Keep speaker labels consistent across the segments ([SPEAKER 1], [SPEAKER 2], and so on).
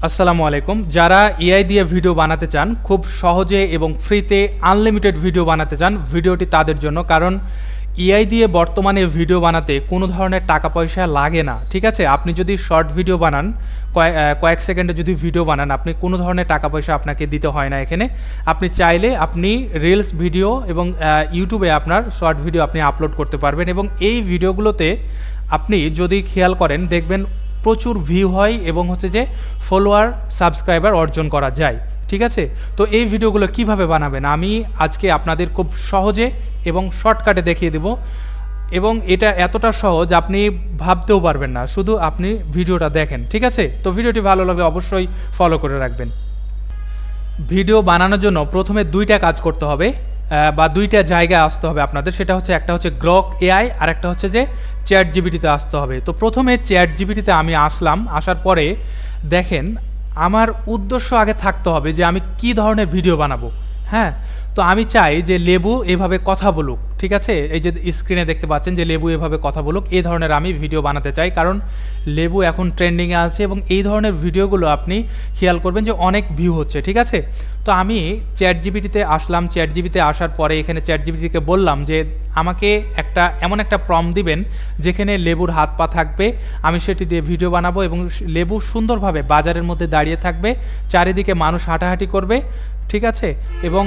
[SPEAKER 1] আসসালামু আলাইকুম। যারা এআই দিয়ে ভিডিও বানাতে চান, খুব সহজে এবং ফ্রিতে আনলিমিটেড ভিডিও বানাতে চান, ভিডিওটি তাদের জন্য। কারণ এআই দিয়ে বর্তমানে ভিডিও বানাতে কোনো ধরনের টাকা পয়সা লাগে না, ঠিক আছে? আপনি যদি শর্ট ভিডিও বানান, কয়েক সেকেন্ডে যদি ভিডিও বানান, আপনি কোনো ধরনের টাকা পয়সা আপনাকে দিতে হয় না। এখানে আপনি চাইলে আপনি রিলস ভিডিও এবং ইউটিউবে আপনার শর্ট ভিডিও আপনি আপলোড করতে পারবেন। এবং এই ভিডিওগুলোতে আপনি যদি খেয়াল করেন, দেখবেন প্রচুর ভিউ হয় এবং হচ্ছে যে ফলোয়ার সাবস্ক্রাইবার অর্জন করা যায়, ঠিক আছে? তো এই ভিডিওগুলো কিভাবে বানাবেন আমি আজকে আপনাদের খুব সহজে এবং শর্টকাটে দেখিয়ে দেব। এবং এটা এতটা সহজ আপনি ভাবতেও পারবেন না, শুধু আপনি ভিডিওটা দেখেন, ঠিক আছে? তো ভিডিওটি ভালো লাগলে অবশ্যই ফলো করে রাখবেন। ভিডিও বানানোর জন্য প্রথমে দুইটা কাজ করতে হবে, বা দুইটা জায়গায় আসতে হবে আপনাদের। সেটা হচ্ছে, একটা হচ্ছে গ্রক এআই আর একটা হচ্ছে যে চ্যাট জিপিটিতে আসতে হবে। তো প্রথমে চ্যাট জিপিটিতে আমি আসলাম। আসার পরে দেখেন, আমার উদ্দেশ্য আগে থাকতে হবে যে আমি কি ধরনের ভিডিও বানাবো। হ্যাঁ, তো আমি চাই যে লেবু এভাবে কথা বলুক, ঠিক আছে? এই যে স্ক্রিনে দেখতে পাচ্ছেন যে লেবু এভাবে কথা বলুক, এই ধরনের আমি ভিডিও বানাতে চাই। কারণ লেবু এখন ট্রেন্ডিংয়ে আছে এবং এই ধরনের ভিডিওগুলো আপনি খেয়াল করবেন যে অনেক ভিউ হচ্ছে, ঠিক আছে? তো আমি চ্যাট জিপিটিতে আসলাম। চ্যাট জিপিটিতে আসার পরে এখানে চ্যাট জিপিটিকে বললাম যে আমাকে এমন একটা প্রম্পট দিবেন যেখানে লেবুর হাত পা থাকবে, আমি সেটি দিয়ে ভিডিও বানাবো এবং লেবু সুন্দরভাবে বাজারের মধ্যে দাঁড়িয়ে থাকবে, চারিদিকে মানুষ হাঁটাহাঁটি করবে, ঠিক আছে? এবং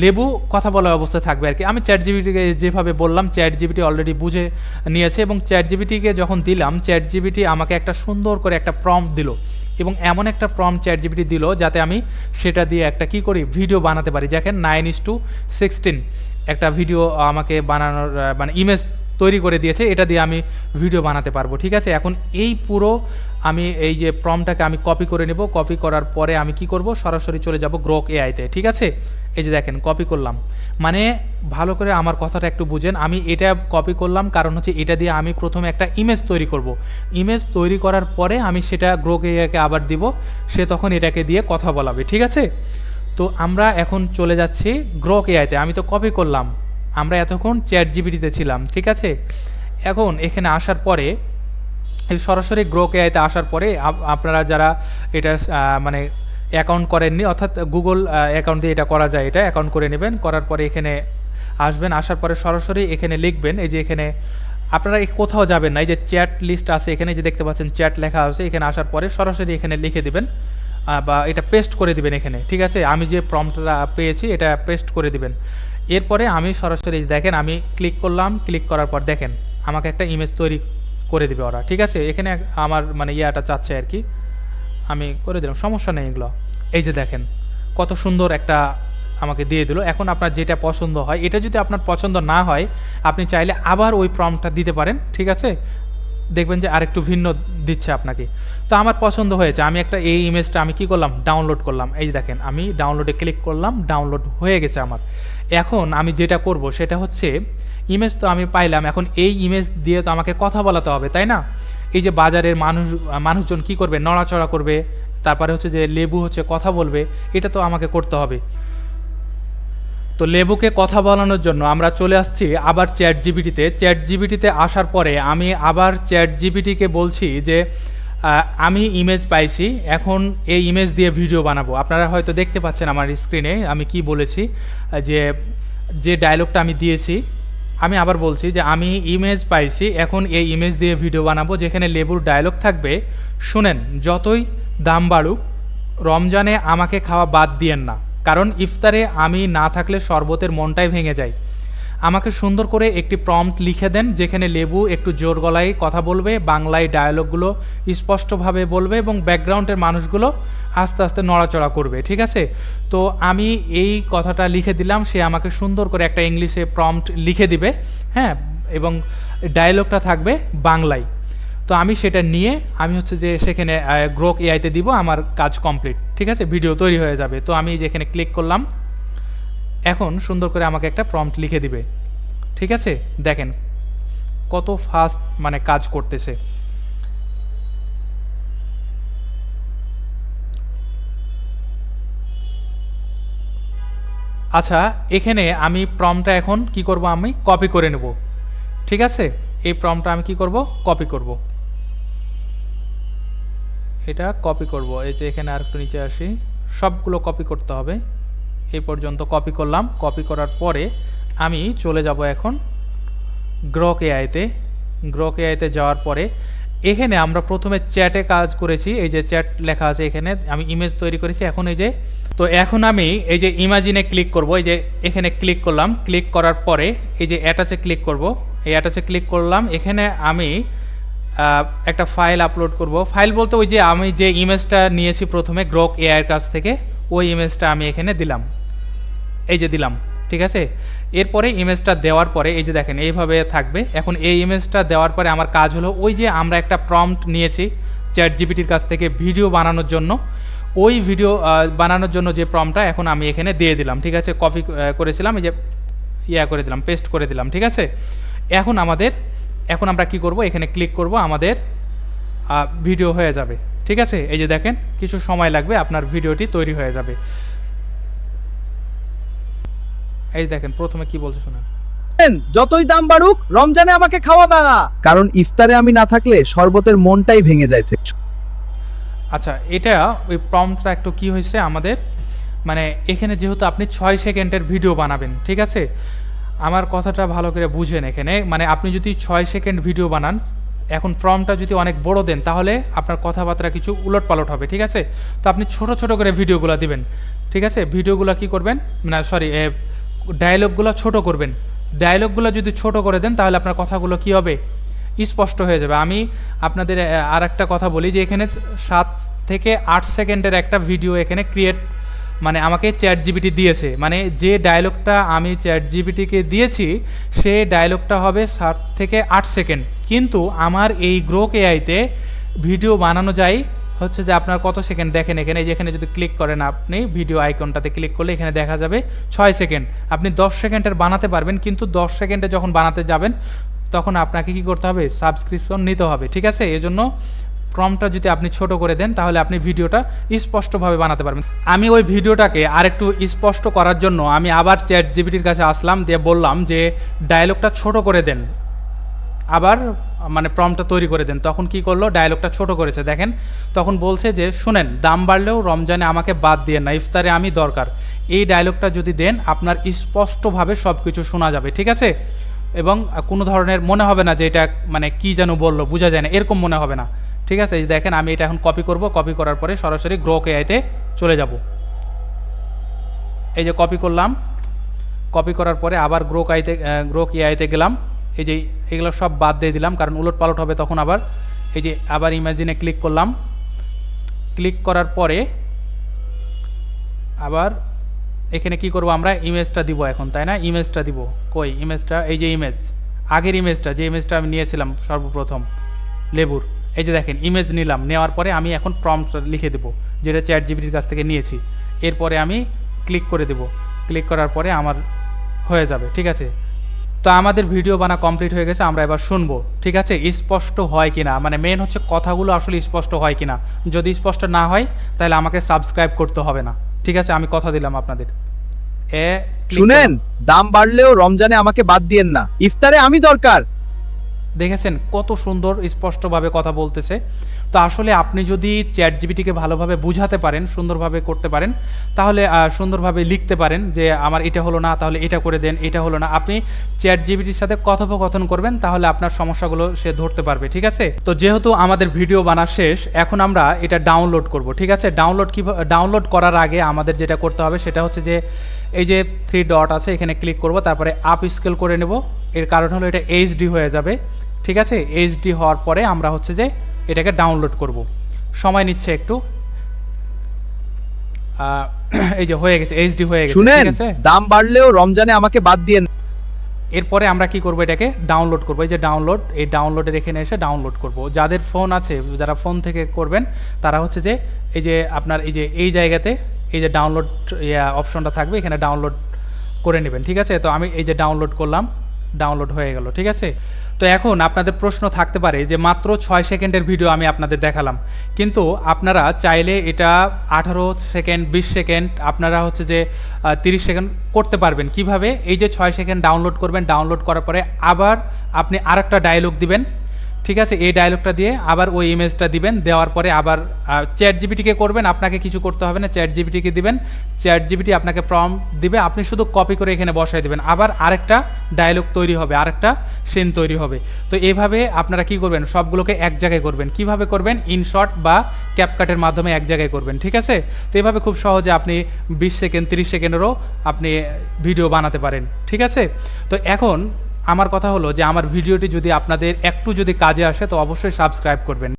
[SPEAKER 1] লেবু কথা বলার অবস্থায় থাকবে আর কি। আমি চ্যাট জিপিটিকে যেভাবে বললাম, চ্যাট জিপিটি অলরেডি বুঝে নিয়েছে। এবং চ্যাট জিপিটিকে যখন দিলাম, চ্যাট জিপিটি আমাকে একটা সুন্দর করে একটা প্রম্পট দিল এবং এমন একটা প্রম্পট চ্যাট জিপিটি দিল যাতে আমি সেটা দিয়ে একটা কি করি, ভিডিও বানাতে পারি। দেখেন 9:16 একটা ভিডিও আমাকে বানানোর মানে ইমেজ তৈরি করে দিয়েছে। এটা দিয়ে আমি ভিডিও বানাতে পারবো, ঠিক আছে? এখন এই পুরো আমি এই যে প্রম্পটটাকে আমি কপি করে নেব। কপি করার পরে আমি কি করব, সরাসরি চলে যাব গ্রক এআইতে, ঠিক আছে? এই যে দেখেন কপি করলাম। মানে ভালো করে আমার কথাটা একটু বুঝেন, আমি এটা কপি করলাম কারণ হচ্ছে এটা দিয়ে আমি প্রথমে একটা ইমেজ তৈরি করব। ইমেজ তৈরি করার পরে আমি সেটা গ্রক এআইকে আবার দিব, সে তখন এটাকে দিয়ে কথা বলাবে, ঠিক আছে? তো আমরা এখন চলে যাচ্ছি গ্রক এআইতে। আমি তো কপি করলাম, আমরা এতক্ষণ চ্যাট জিপিটিতে ছিলাম, ঠিক আছে? এখন এখানে আসার পরে সরাসরি গ্রক এআইতে আসার পরে আপনারা যারা এটা মানে অ্যাকাউন্ট করেননি, অর্থাৎ গুগল অ্যাকাউন্ট দিয়ে এটা করা যায়, এটা অ্যাকাউন্ট করে নেবেন। করার পরে এখানে আসবেন। আসার পরে সরাসরি এখানে লিখবেন, এই যে এখানে আপনারা কোথাও যাবেন না, এই যে চ্যাট লিস্ট আছে এখানে, যে দেখতে পাচ্ছেন চ্যাট লেখা আছে। এখানে আসার পরে সরাসরি এখানে লিখে দিবেন বা এটা পেস্ট করে দিবেন এখানে, ঠিক আছে? আমি যে প্রম্পটটা পেয়েছি এটা পেস্ট করে দিবেন। এরপরে আমি সরাসরি দেখেন আমি ক্লিক করলাম। ক্লিক করার পর দেখেন আমাকে একটা ইমেজ তৈরি করে দিবে ওরা, ঠিক আছে? এখানে আমার মানে ইয়াটা চাচ্ছে আর কি, আমি করে দিলাম, সমস্যা নেই এগুলো। এই যে দেখেন কত সুন্দর একটা আমাকে দিয়ে দিল। এখন আপনার যেটা পছন্দ হয়, এটা যদি আপনার পছন্দ না হয় আপনি চাইলে আবার ওই প্রম্পটটা দিতে পারেন, ঠিক আছে? দেখবেন যে আরেকটু ভিন্ন দিচ্ছে আপনাকে। তো আমার পছন্দ হয়েছে, আমি একটা এই ইমেজটা আমি কি করলাম, ডাউনলোড করলাম। এই দেখেন আমি ডাউনলোডে ক্লিক করলাম, ডাউনলোড হয়ে গেছে আমার। এখন আমি যেটা করব সেটা হচ্ছে, ইমেজ তো আমি পাইলাম, এখন এই ইমেজ দিয়ে তো আমাকে কথা বলাতে হবে, তাই না? এই যে বাজারের মানুষজন কি করবে, নড়াচড়া করবে, তারপরে হচ্ছে যে লেবু হচ্ছে কথা বলবে, এটা তো আমাকে করতে হবে। তো লেবুকে কথা বলানোর জন্য আমরা চলে আসছি আবার চ্যাট জিপিটিতে। চ্যাট জিপিটিতে আসার পরে আমি আবার চ্যাট জিপিটিকে বলছি যে আমি ইমেজ পাইছি, এখন এই ইমেজ দিয়ে ভিডিও বানাবো। আপনারা হয়তো দেখতে পাচ্ছেন আমার স্ক্রিনে আমি কি বলেছি, যে ডায়লগটা আমি দিয়েছি। আমি আবার বলছি যে আমি ইমেজ পাইছি, এখন এই ইমেজ দিয়ে ভিডিও বানাবো, যেখানে লেবুর ডায়লগ থাকবে, শুনেন যতই দাম বাড়ুক রমজানে আমাকে খাওয়া বাদ দিয়েন না, কারণ ইফতারে আমি না থাকলে শরবতের মনটাই ভেঙে যায়। আমাকে সুন্দর করে একটি প্রম্পট লিখে দেন যেখানে লেবু একটু জোর গলায় কথা বলবে, বাংলায় ডায়লগগুলো স্পষ্টভাবে বলবে এবং ব্যাকগ্রাউন্ডের মানুষগুলো আস্তে আস্তে নড়াচড়া করবে, ঠিক আছে? তো আমি এই কথাটা লিখে দিলাম, সে আমাকে সুন্দর করে একটা ইংলিশে প্রম্পট লিখে দিবে, হ্যাঁ, এবং ডায়লগটা থাকবে বাংলায়। তো আমি সেটা নিয়ে আমি হচ্ছে যে সেখানে গ্রক এআইতে দিব, আমার কাজ কমপ্লিট, ঠিক আছে? ভিডিও তৈরি হয়ে যাবে। তো আমি যেখানে ক্লিক করলাম, এখন সুন্দর করে আমাকে একটা প্রম্পট লিখে দিবে, ঠিক আছে? দেখেন কত ফাস্ট মানে কাজ করতেছে। আচ্ছা, এখানে আমি প্রম্পটটা এখন কি করব, আমি কপি করে নেব, ঠিক আছে? এই প্রম্পটটা আমি কি করব, কপি করব। এটা কপি করব, এই যে এখানে আর একটু নিচে আসি, সবগুলো কপি করতে হবে। এই পর্যন্ত কপি করলাম। কপি করার পরে আমি চলে যাব এখন গ্রক এআইতে। গ্রক এআইতে যাওয়ার পরে এখানে আমরা প্রথমে চ্যাটে কাজ করেছি, এই যে চ্যাট লেখা আছে এখানে, আমি ইমেজ তৈরি করেছি। এখন এই যে তো এখন আমি এই যে ইমাজিনে ক্লিক করব, এই যে এখানে ক্লিক করলাম। ক্লিক করার পরে এই যে অ্যাটাচে ক্লিক করব, এই অ্যাটাচে ক্লিক করলাম। এখানে আমি একটা ফাইল আপলোড করব। ফাইল বলতে ওই যে আমি যে ইমেজটা নিয়েছি প্রথমে গ্রক এআই এর কাছ থেকে, ওই ইমেজটা আমি এখানে দিলাম, এই যে দিলাম, ঠিক আছে। এরপরে ইমেজটা দেওয়ার পরে এই যে দেখেন এইভাবে থাকবে। এখন এই ইমেজটা দেওয়ার পরে আমার কাজ হলো ওই যে আমরা একটা প্রম্পট নিয়েছি চ্যাট জিপিটির কাছ থেকে ভিডিও বানানোর জন্য, ওই ভিডিও বানানোর জন্য যে প্রম্পটটা এখন আমি এখানে দিয়ে দিলাম, ঠিক আছে। কপি করেছিলাম, এই যে করে দিলাম, পেস্ট করে দিলাম, ঠিক আছে। এখন আমরা কি করব, এখানে ক্লিক করব, আমাদের ভিডিও হয়ে যাবে, ঠিক আছে। এই যে দেখেন কিছু সময় লাগবে, আপনার ভিডিওটি তৈরি হয়ে যাবে। এই দেখেন প্রথমে কি বলছে শোনেন।
[SPEAKER 2] যতই দাম বাড়ুক রমজানে আমাকে খাওয়াবে না, কারণ ইফতারে আমি না থাকলে শরবতের মনটাই ভেঙে যাচ্ছে।
[SPEAKER 1] আচ্ছা, এটা ওই প্রম্পটটা একটু কি হয়েছে আমাদের, মানে এখানে যেহেতু আপনি 6 সেকেন্ডের ভিডিও বানাবেন, ঠিক আছে। আমার কথাটা ভালো করে বুঝেন। এখানে মানে আপনি যদি 6 সেকেন্ড ভিডিও বানান, এখন প্রম্পটটা যদি অনেক বড় দেন তাহলে আপনার কথাবার্তা কিছু উলটপালট হবে, ঠিক আছে। তো আপনি ছোট ছোট করে ভিডিওগুলো দিবেন, ঠিক আছে। ভিডিওগুলো কি করবেন, না সরি, ডায়লগগুলো ছোট করবেন। ডায়লগগুলো যদি ছোট করে দেন তাহলে আপনার কথাগুলো কি হবে, স্পষ্ট হয়ে যাবে। আমি আপনাদের আর একটা কথা বলি যে এখানে 7 থেকে 8 সেকেন্ডের একটা ভিডিও এখানে ক্রিয়েট, মানে আমাকে চ্যাট জিপিটি দিয়েছে, মানে যে ডায়লগটা আমি চ্যাট জিপিটিকে দিয়েছি সে ডায়লগটা হবে 7 থেকে 8 সেকেন্ড। কিন্তু আমার এই গ্রক এআইতে ভিডিও বানানো যায় হচ্ছে যে আপনার কত সেকেন্ড দেখেন এখানে, যেখানে যদি ক্লিক করেন আপনি ভিডিও আইকনটাতে ক্লিক করলে এখানে দেখা যাবে 6 সেকেন্ড। আপনি 10 সেকেন্ডের বানাতে পারবেন, কিন্তু 10 সেকেন্ডে যখন বানাতে যাবেন তখন আপনাকে কি করতে হবে, সাবস্ক্রিপশন নিতে হবে, ঠিক আছে। এজন্য প্রম্পটটা যদি আপনি ছোট করে দেন তাহলে আপনি ভিডিওটা স্পষ্টভাবে বানাতে পারবেন। আমি ওই ভিডিওটাকে আরেকটু স্পষ্ট করার জন্য আমি আবার চ্যাট জিপিটির কাছে আসলাম, দিয়ে বললাম যে ডায়লগটা ছোট করে দেন, আবার মানে প্রম্পটটা তৈরি করে দেন। তখন কি করলো, ডায়লগটা ছোট করেছে, দেখেন। তখন বলছে যে শুনেন, দাম বাড়লেও রমজানে আমাকে বাদ দিয়ে না, ইফতারে আমি দরকার। এই ডায়লগটা যদি দেন আপনার স্পষ্টভাবে সব কিছু শোনা যাবে, ঠিক আছে। এবং কোনো ধরনের মনে হবে না যে এটা মানে কি যেন বললো, বোঝা যায় না, এরকম মনে হবে না, ঠিক আছে। এই দেখেন আমি এটা এখন কপি করব, কপি করার পরে সরাসরি গ্রক এআইতে চলে যাব। এই যে কপি করলাম, কপি করার পরে আবার গ্রক এআইতে গেলাম। এই যে এগুলো সব বাদ দিয়ে দিলাম, কারণ উলট পালট হবে তখন। আবার এই যে আবার ইমাজিনে ক্লিক করলাম। ক্লিক করার পরে আবার এখানে কি করব, আমরা ইমেজটা দিব এখন, তাই না। ইমেজটা দিব, কই ইমেজটা, এই যে ইমেজ, আগের ইমেজটা, যে ইমেজটা আমি নিয়েছিলাম সর্বপ্রথম লেবুর, এই যে দেখেন ইমেজ নিলাম। নেওয়ার পরে আমি এখন প্রম্পট লিখে দেবো, যেটা চ্যাট জিপিটির কাছ থেকে নিয়েছি। এরপরে আমি ক্লিক করে দেব। ক্লিক করার পরে আমার হয়ে যাবে, ঠিক আছে। তো আমাদের ভিডিও বানা কমপ্লিট হয়ে গেছে, আমরা এবার শুনবো, ঠিক আছে, স্পষ্ট হয় কিনা। মানে মেন হচ্ছে কথাগুলো আসলে স্পষ্ট হয় কিনা। যদি স্পষ্ট না হয় তাহলে আমাকে সাবস্ক্রাইব করতে হবে না, ঠিক আছে। আমি কথা দিলাম আপনাদের।
[SPEAKER 2] শুনেন, দাম বাড়লেও রমজানে আমাকে বাদ দিয়েন না, ইফতারে আমি দরকার।
[SPEAKER 1] দেখেছেন কত সুন্দর স্পষ্টভাবে কথা বলতেছে। তো আসলে আপনি যদি চ্যাট জিপিটিকে ভালোভাবে বুঝাতে পারেন, সুন্দরভাবে করতে পারেন, তাহলে সুন্দরভাবে লিখতে পারেন যে আমার এটা হলো না, তাহলে এটা করে দেন, এটা হলো না। আপনি চ্যাট জিপিটির সাথে কথোপকথন করবেন, তাহলে আপনার সমস্যাগুলো সে ধরতে পারবে, ঠিক আছে। তো যেহেতু আমাদের ভিডিও বানা শেষ, এখন আমরা এটা ডাউনলোড করব, ঠিক আছে। ডাউনলোড করার আগে আমাদের যেটা করতে হবে সেটা হচ্ছে যে এই যে 3 ডট আছে, এখানে ক্লিক করব, তারপরে আপ স্কেল করে নেব। এর কারণ হলো এটা এইচডি হয়ে যাবে, ঠিক আছে। এইচডি হওয়ার পরে আমরা হচ্ছে যে এটাকে ডাউনলোড করব, সময় নিচ্ছে একটু। এই যে হয়ে গেছে, এইচডি হয়ে গেছে, ঠিক আছে।
[SPEAKER 2] দাম বাড়লেও রমজানে আমাকে বাদ দিয়েন।
[SPEAKER 1] এরপরে আমরা কি করব, এটাকে ডাউনলোড করব। এই যে ডাউনলোড, এই ডাউনলোডের এখানে এসে ডাউনলোড করব। যাদের ফোন আছে, যারা ফোন থেকে করবেন তারা হচ্ছে যে এই যে আপনার এই যে এই জায়গাতে এই যে ডাউনলোড অপশনটা থাকবে, এখানে ডাউনলোড করে নেবেন, ঠিক আছে। তো আমি এই যে ডাউনলোড করলাম, ডাউনলোড হয়ে গেল, ঠিক আছে। তো এখন আপনাদের প্রশ্ন থাকতে পারে যে মাত্র 6 সেকেন্ডের ভিডিও আমি আপনাদের দেখালাম, কিন্তু আপনারা চাইলে এটা 18 সেকেন্ড, 20 সেকেন্ড, আপনারা হচ্ছে যে 30 সেকেন্ড করতে পারবেন। কিভাবে, এই যে 6 সেকেন্ড ডাউনলোড করবেন, ডাউনলোড করার পরে আবার আপনি আরেকটা ডায়লগ দিবেন, ঠিক আছে, এই ডায়লগটা দিয়ে আবার ওই ইমেজটা দিবেন, দেওয়ার পরে আবার চ্যাট জিপিটিকে করবেন, আপনাকে কিছু করতে হবে না, চ্যাট জিপিটিকে দিবেন, চ্যাট জিপিটি আপনাকে প্রম্পট দিবে, আপনি শুধু কপি করে এখানে বসাই দিবেন, আবার আরেকটা ডায়লগ তৈরি হবে, আরেকটা সিন তৈরি হবে। তো এইভাবে আপনারা কি করবেন, সবগুলোকে এক জায়গায় করবেন। কিভাবে করবেন, ইনশট বা ক্যাপকাটের মাধ্যমে এক জায়গায় করবেন, ঠিক আছে। তো এইভাবে খুব সহজে আপনি 20 সেকেন্ড 30 সেকেন্ডেরও আপনি ভিডিও বানাতে পারেন, ঠিক আছে। তো এখন আমার কথা হলো যে আমার ভিডিওটি যদি আপনাদের একটু যদি কাজে আসে তো অবশ্যই সাবস্ক্রাইব করবেন।